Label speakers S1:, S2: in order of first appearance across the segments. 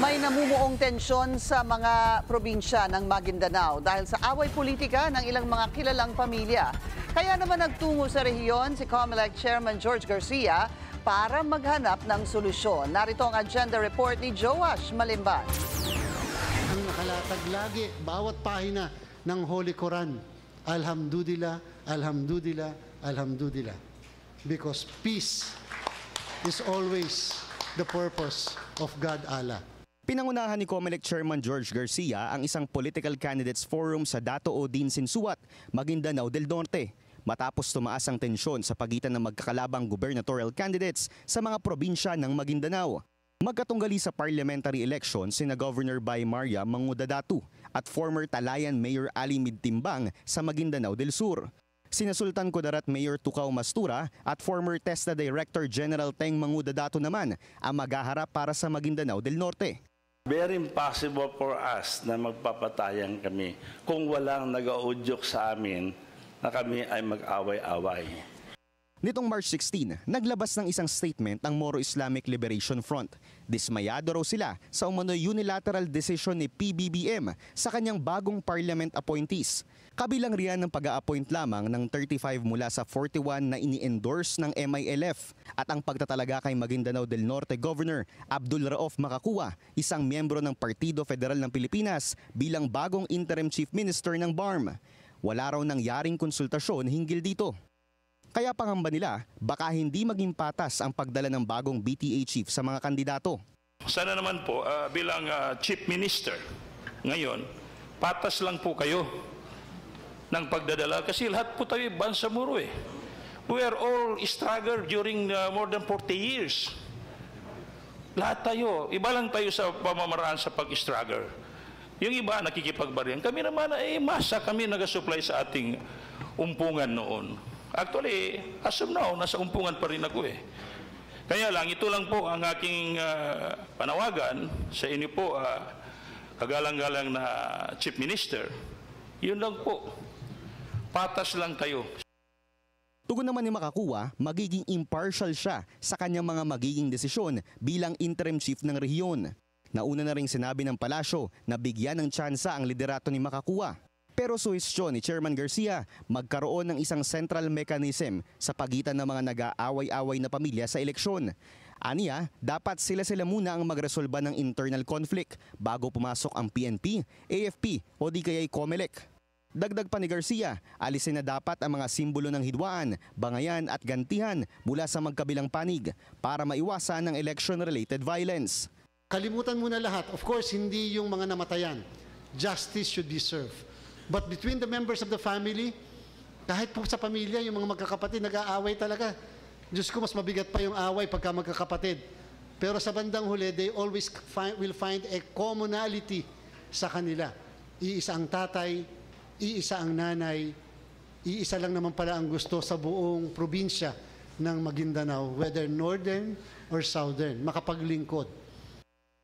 S1: May namumuong tensyon sa mga probinsya ng Maguindanao dahil sa away politika ng ilang mga kilalang pamilya. Kaya naman nagtungo sa rehiyon si COMELEC Chairman George Garcia para maghanap ng solusyon. Narito ang agenda report ni Joash Malimban.
S2: Ang nakalatag lagi, bawat pahina ng Holy Quran, Alhamdulillah, Alhamdulillah, Alhamdulillah. Because peace is always the purpose of God Allah.
S3: Pinangunahan ni COMELEC Chairman George Garcia ang isang political candidates forum sa Dato Odin Sinsuat, Maguindanao del Norte, matapos tumaas ang tensyon sa pagitan ng magkakalabang gubernatorial candidates sa mga probinsya ng Maguindanao. Magkatunggali sa parliamentary election sina Governor Bay Maria Mangudadatu at former Talayan Mayor Ali Midtimbang sa Maguindanao del Sur. Sina Sultan Kudarat Mayor Tukaw Mastura at former TESDA Director General Teng Mangudadatu naman ang maghaharap para sa Maguindanao del Norte.
S4: Very impossible for us na magpapatayan kami kung walang nag-audyok sa amin na kami ay mag-away-away.
S3: Nitong March 16, naglabas ng isang statement ang Moro Islamic Liberation Front. Dismayado raw sila sa umano'y unilateral decision ni PBBM sa kanyang bagong parliament appointees. Kabilang riyan ng pag-a-appoint lamang ng 35 mula sa 41 na ini-endorse ng MILF at ang pagtatalaga kay Maguindanao del Norte Governor Abdul Rauf Makakua, isang miyembro ng Partido Federal ng Pilipinas bilang bagong interim chief minister ng BARM. Wala raw nangyaring konsultasyon hinggil dito. Kaya pangamba nila, baka hindi maging patas ang pagdala ng bagong BTA chief sa mga kandidato.
S5: Sana naman po bilang chief minister ngayon, patas lang po kayo ng pagdadala kasi lahat po tayo bansamuro eh. We are all struggled during more than 40 years. Lahat tayo, iba lang tayo sa pamamaraan sa pag-struggle. Yung iba nakikipagbarihan. Kami naman ay masa kami nag-supply sa ating umpungan noon. Actually, as of now, nasa umpungan pa rin ako eh. Kaya lang, ito lang po ang aking panawagan sa inyo po, kagalang-galang na Chief Minister. Yun lang po. Patas lang tayo.
S3: Tugon naman ni Makakua, magiging impartial siya sa kanyang mga magiging desisyon bilang interim chief ng rehiyon. Nauna na ring sinabi ng palasyo na bigyan ng tsansa ang liderato ni Makakua. Pero suhestyon ni Chairman Garcia, magkaroon ng isang central mechanism sa pagitan ng mga nag-aaway-away na pamilya sa eleksyon. Aniya, dapat sila-sila muna ang magresolba ng internal conflict bago pumasok ang PNP, AFP o di kaya'y COMELEC. Dagdag pa ni Garcia, alisin na dapat ang mga simbolo ng hidwaan, bangayan at gantihan mula sa magkabilang panig para maiwasan ang election-related violence.
S2: Kalimutan muna lahat. Of course, hindi yung mga namatayan. Justice should be served. But between the members of the family, kahit po sa pamilya, yung mga magkakapatid, nag-aaway talaga. Diyos ko, mas mabigat pa yung away pagka magkakapatid. Pero sa bandang huli, they always will find a commonality sa kanila. Iisa ang tatay, iisa ang nanay, iisa lang naman pala ang gusto sa buong probinsya ng Maguindanao, whether northern or southern, makapaglingkod.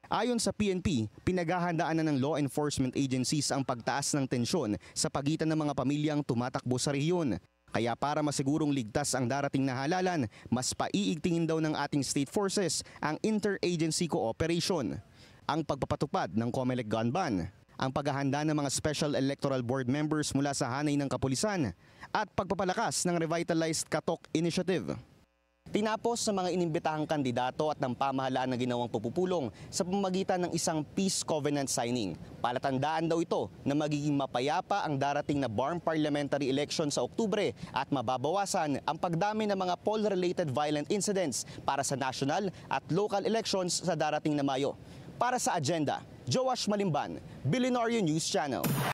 S3: Ayon sa PNP, pinaghahandaan na ng law enforcement agencies ang pagtaas ng tensyon sa pagitan ng mga pamilyang tumatakbo sa rehiyon. Kaya para masigurong ligtas ang darating na halalan, mas paiigtingin daw ng ating state forces ang interagency cooperation. Ang pagpapatupad ng COMELEC gun ban, ang paghahanda ng mga Special Electoral Board members mula sa hanay ng kapulisan, at pagpapalakas ng Revitalized Katok Initiative. Tinapos sa mga inimbitahang kandidato at ng pamahalaan na ginawang pupupulong sa pamamagitan ng isang peace covenant signing. Palatandaan daw ito na magiging mapayapa ang darating na BARM parliamentary election sa Oktubre at mababawasan ang pagdami ng mga poll-related violent incidents para sa national at local elections sa darating na Mayo. Para sa agenda, Joash Malimban, Billionaire News Channel.